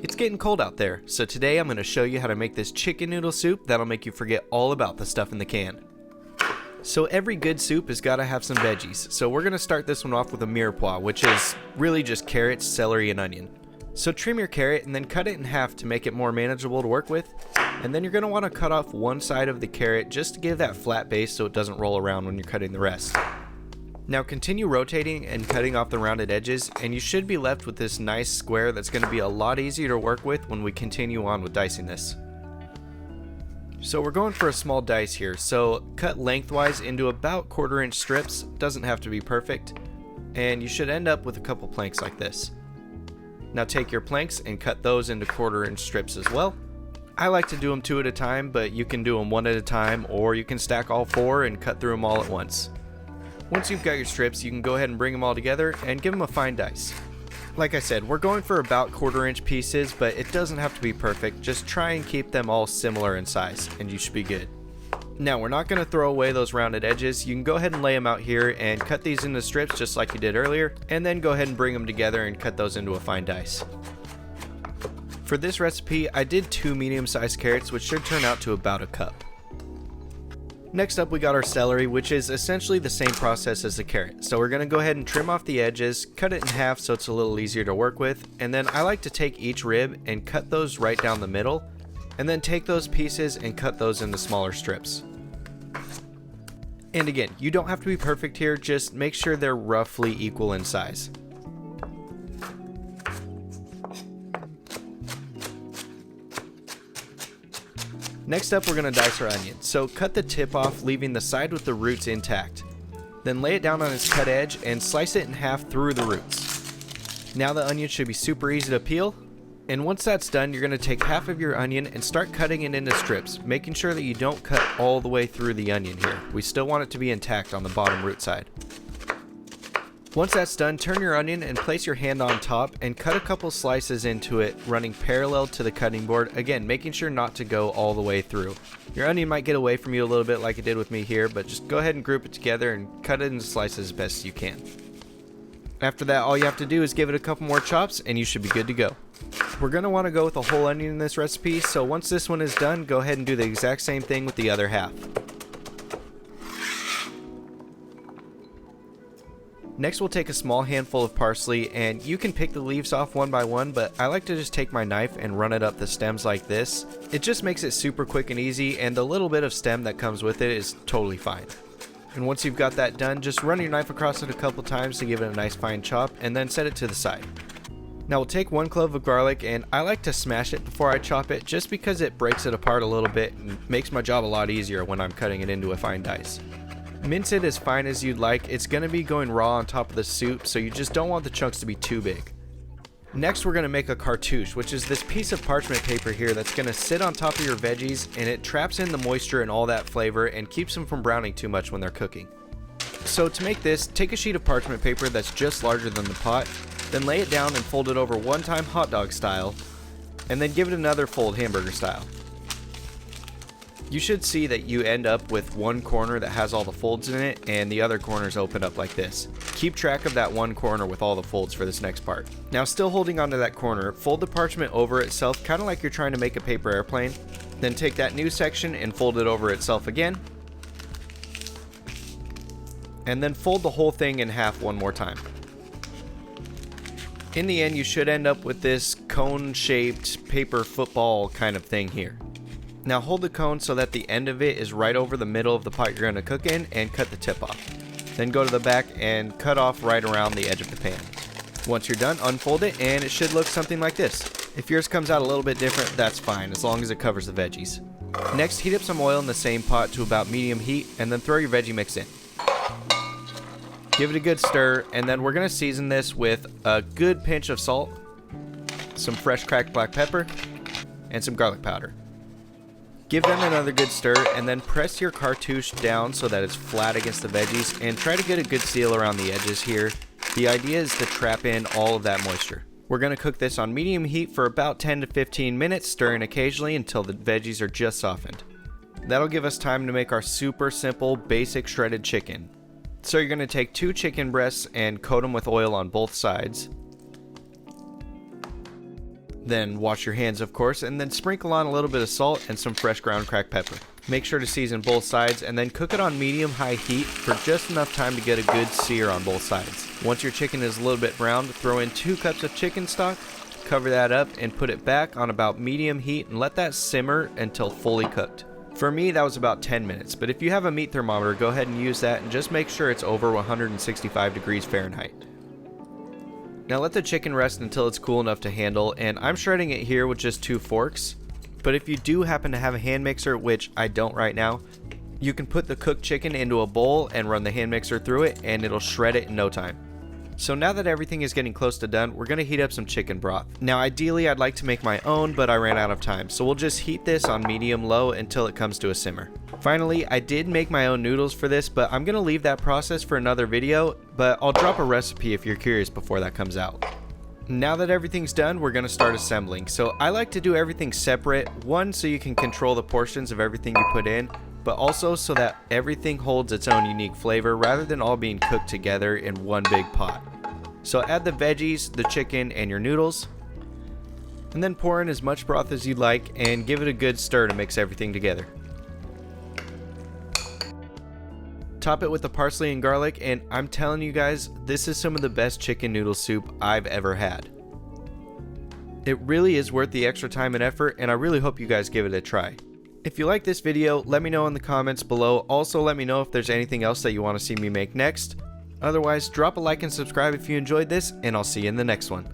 It's getting cold out there, so today I'm going to show you how to make this chicken noodle soup that'll make you forget all about the stuff in the can. So every good soup has got to have some veggies, so we're going to start this one off with a mirepoix, which is really just carrots, celery, and onion. So trim your carrot and then cut it in half to make it more manageable to work with, and then you're going to want to cut off one side of the carrot just to give that flat base so it doesn't roll around when you're cutting the rest. Now continue rotating and cutting off the rounded edges, and you should be left with this nice square that's going to be a lot easier to work with when we continue on with dicing this. So we're going for a small dice here, so cut lengthwise into about 1/4 inch strips, doesn't have to be perfect, and you should end up with a couple planks like this. Now take your planks and cut those into 1/4 inch strips as well. I like to do them 2 at a time, but you can do them 1 at a time, or you can stack all 4 and cut through them all at once. Once you've got your strips, you can go ahead and bring them all together and give them a fine dice. Like I said, we're going for about 1/4 inch pieces, but it doesn't have to be perfect. Just try and keep them all similar in size, and you should be good. Now, we're not going to throw away those rounded edges. You can go ahead and lay them out here and cut these into strips just like you did earlier, and then go ahead and bring them together and cut those into a fine dice. For this recipe, I did 2 medium-sized carrots, which should turn out to about a cup. Next up, we got our celery, which is essentially the same process as the carrot. So we're going to go ahead and trim off the edges, cut it in half so it's a little easier to work with, and then I like to take each rib and cut those right down the middle, and then take those pieces and cut those into smaller strips. And again, you don't have to be perfect here, just make sure they're roughly equal in size. Next up, we're going to dice our onion. So cut the tip off, leaving the side with the roots intact. Then lay it down on its cut edge and slice it in half through the roots. Now the onion should be super easy to peel. And once that's done, you're going to take half of your onion and start cutting it into strips, making sure that you don't cut all the way through the onion here. We still want it to be intact on the bottom root side. Once that's done, turn your onion and place your hand on top and cut a couple slices into it, running parallel to the cutting board, again making sure not to go all the way through. Your onion might get away from you a little bit like it did with me here, but just go ahead and group it together and cut it into slices as best as you can. After that, all you have to do is give it a couple more chops and you should be good to go. We're going to want to go with a whole onion in this recipe, so once this one is done, go ahead and do the exact same thing with the other half. Next, we'll take a small handful of parsley, and you can pick the leaves off one by one, but I like to just take my knife and run it up the stems like this. It just makes it super quick and easy, and the little bit of stem that comes with it is totally fine. And once you've got that done, just run your knife across it a couple times to give it a nice fine chop, and then set it to the side. Now we'll take 1 clove of garlic, and I like to smash it before I chop it just because it breaks it apart a little bit and makes my job a lot easier when I'm cutting it into a fine dice. Mince it as fine as you'd like. It's going to be going raw on top of the soup, so you just don't want the chunks to be too big. Next, we're going to make a cartouche, which is this piece of parchment paper here that's going to sit on top of your veggies, and it traps in the moisture and all that flavor and keeps them from browning too much when they're cooking. So to make this, take a sheet of parchment paper that's just larger than the pot, then lay it down and fold it over one time hot dog style, and then give it another fold hamburger style. You should see that you end up with one corner that has all the folds in it and the other corners open up like this. Keep track of that one corner with all the folds for this next part. Now, still holding onto that corner, fold the parchment over itself kind of like you're trying to make a paper airplane. Then take that new section and fold it over itself again. And then fold the whole thing in half one more time. In the end, you should end up with this cone-shaped paper football kind of thing here. Now hold the cone so that the end of it is right over the middle of the pot you're going to cook in, and cut the tip off. Then go to the back and cut off right around the edge of the pan. Once you're done, unfold it and it should look something like this. If yours comes out a little bit different, that's fine, as long as it covers the veggies. Next, heat up some oil in the same pot to about medium heat, and then throw your veggie mix in. Give it a good stir, and then we're going to season this with a good pinch of salt, some fresh cracked black pepper, and some garlic powder. Give them another good stir, and then press your cartouche down so that it's flat against the veggies, and try to get a good seal around the edges here. The idea is to trap in all of that moisture. We're going to cook this on medium heat for about 10 to 15 minutes, stirring occasionally until the veggies are just softened. That'll give us time to make our super simple, basic shredded chicken. So you're going to take 2 chicken breasts and coat them with oil on both sides. Then wash your hands, of course, and then sprinkle on a little bit of salt and some fresh ground cracked pepper. Make sure to season both sides and then cook it on medium-high heat for just enough time to get a good sear on both sides. Once your chicken is a little bit browned, throw in 2 cups of chicken stock, cover that up and put it back on about medium heat and let that simmer until fully cooked. For me, that was about 10 minutes, but if you have a meat thermometer, go ahead and use that and just make sure it's over 165 degrees Fahrenheit. Now let the chicken rest until it's cool enough to handle, and I'm shredding it here with just 2 forks. But if you do happen to have a hand mixer, which I don't right now, you can put the cooked chicken into a bowl and run the hand mixer through it and it'll shred it in no time. So now that everything is getting close to done, we're going to heat up some chicken broth. Now ideally I'd like to make my own, but I ran out of time, so we'll just heat this on medium-low until it comes to a simmer. Finally, I did make my own noodles for this, but I'm going to leave that process for another video, but I'll drop a recipe if you're curious before that comes out. Now that everything's done, we're going to start assembling. So I like to do everything separate, one so you can control the portions of everything you put in, but also so that everything holds its own unique flavor rather than all being cooked together in one big pot. So add the veggies, the chicken, and your noodles, and then pour in as much broth as you'd like and give it a good stir to mix everything together. Top it with the parsley and garlic, and I'm telling you guys, this is some of the best chicken noodle soup I've ever had. It really is worth the extra time and effort, and I really hope you guys give it a try. If you like this video, let me know in the comments below. Also, let me know if there's anything else that you want to see me make next. Otherwise, drop a like and subscribe if you enjoyed this, and I'll see you in the next one.